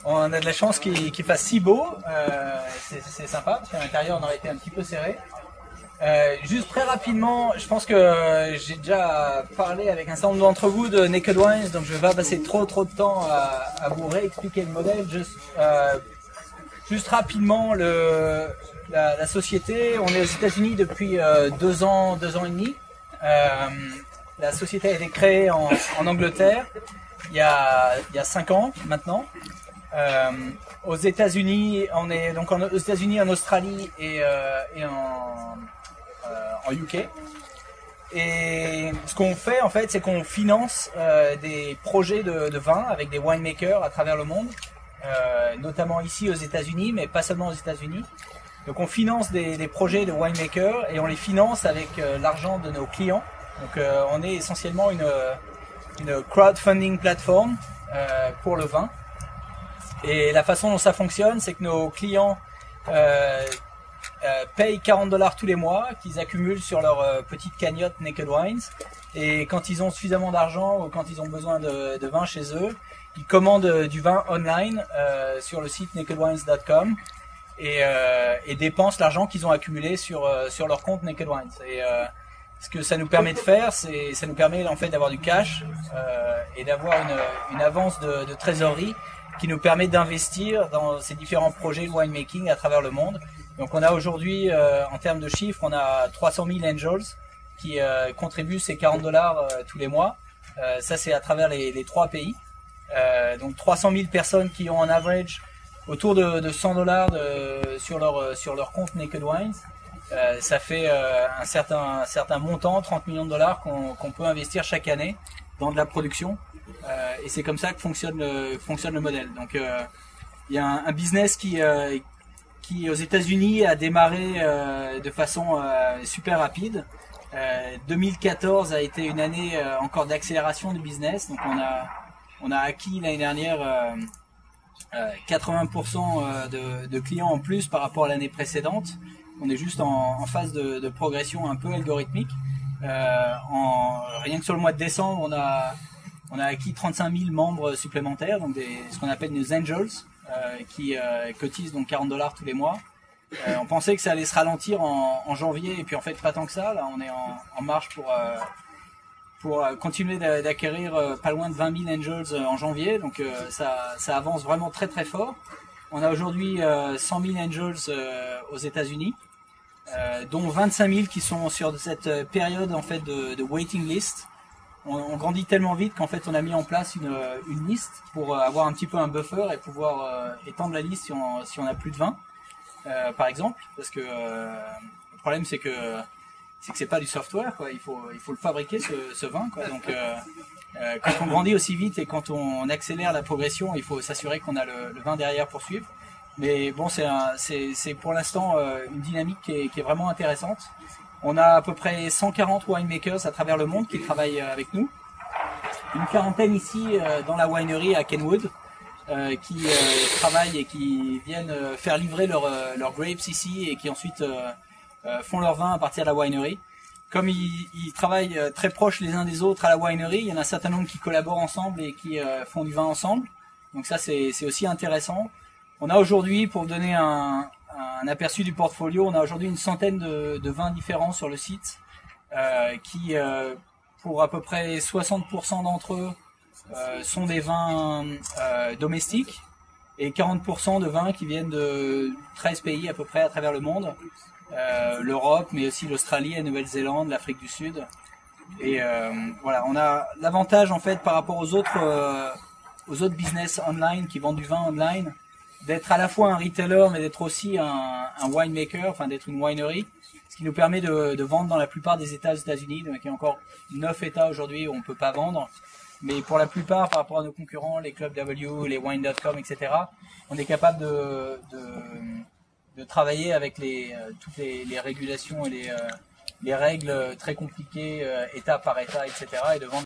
On a de la chance qu'il fasse si beau, c'est sympa, parce qu'à l'intérieur on aurait été un petit peu serré. Juste très rapidement, je pense que j'ai déjà parlé avec un certain nombre d'entre vous de Naked Wines, donc je vais pas passer trop de temps à vous réexpliquer le modèle. Juste rapidement, la société, on est aux États-Unis depuis 2 ans et demi. La société a été créée en Angleterre il y a 5 ans maintenant. Aux États-Unis, on est donc aux États-Unis, en Australie et en UK. Et ce qu'on fait en fait, c'est qu'on finance des projets de vin avec des winemakers à travers le monde, notamment ici aux États-Unis, mais pas seulement aux États-Unis. Donc on finance des projets de winemakers et on les finance avec l'argent de nos clients. Donc on est essentiellement une crowdfunding plateforme pour le vin. Et la façon dont ça fonctionne, c'est que nos clients payent $40 tous les mois, qu'ils accumulent sur leur petite cagnotte Naked Wines. Et quand ils ont suffisamment d'argent ou quand ils ont besoin de vin chez eux, ils commandent du vin online sur le site nakedwines.com et dépensent l'argent qu'ils ont accumulé sur leur compte Naked Wines. Et ce que ça nous permet de faire, c'est ça nous permet en fait d'avoir du cash et d'avoir une avance de trésorerie qui nous permet d'investir dans ces différents projets de winemaking à travers le monde. Donc on a aujourd'hui, en termes de chiffres, on a 300 000 angels qui contribuent ces $40 tous les mois. Ça c'est à travers les 3 pays. Donc 300 000 personnes qui ont en average autour de $100 sur leur compte Naked Wines. Ça fait un certain montant, $30 millions qu'on peut investir chaque année dans de la production. Et c'est comme ça que fonctionne le modèle. Donc il y a un business qui aux États-Unis a démarré de façon super rapide. 2014 a été une année encore d'accélération du business. Donc on a acquis l'année dernière 80% de clients en plus par rapport à l'année précédente. On est juste en phase de progression un peu algorithmique. Rien que sur le mois de décembre, on a acquis 35 000 membres supplémentaires, donc ce qu'on appelle nos angels, qui cotisent donc $40 tous les mois. On pensait que ça allait se ralentir en janvier, et puis en fait pas tant que ça. Là, on est en marche pour continuer d'acquérir pas loin de 20 000 angels en janvier, donc ça avance vraiment très fort. On a aujourd'hui 100 000 angels aux États-Unis, dont 25 000 qui sont sur cette période en fait de waiting list. On grandit tellement vite qu'en fait on a mis en place une liste pour avoir un petit peu un buffer et pouvoir étendre la liste si on a plus de 20 par exemple, parce que le problème c'est que c'est pas du software, quoi. Il faut le fabriquer ce vin, quoi. Donc quand on grandit aussi vite et quand on accélère la progression, il faut s'assurer qu'on a le vin derrière pour suivre. Mais bon, c'est pour l'instant une dynamique qui est vraiment intéressante. On a à peu près 140 winemakers à travers le monde qui travaillent avec nous. Une quarantaine ici dans la winery à Kenwood qui travaillent et qui viennent faire livrer leurs grapes ici et qui ensuite font leur vin à partir de la winery. Comme ils travaillent très proches les uns des autres à la winery, il y en a un certain nombre qui collaborent ensemble et qui font du vin ensemble. Donc ça c'est aussi intéressant. On a aujourd'hui, pour vous donner un aperçu du portfolio, on a aujourd'hui une centaine de vins différents sur le site qui, pour à peu près 60% d'entre eux, sont des vins domestiques et 40% de vins qui viennent de 13 pays à peu près à travers le monde. L'Europe, mais aussi l'Australie, la Nouvelle-Zélande, l'Afrique du Sud. Et voilà, on a l'avantage en fait par rapport aux autres business online qui vendent du vin online, d'être à la fois un retailer mais d'être aussi un winemaker, enfin d'être une winery, ce qui nous permet de vendre dans la plupart des États aux États-Unis. Donc il y a encore 9 États aujourd'hui où on ne peut pas vendre, mais pour la plupart par rapport à nos concurrents, les Club W, les Wine.com, etc., on est capable de travailler avec toutes les régulations et les règles très compliquées, État par État, etc., et de vendre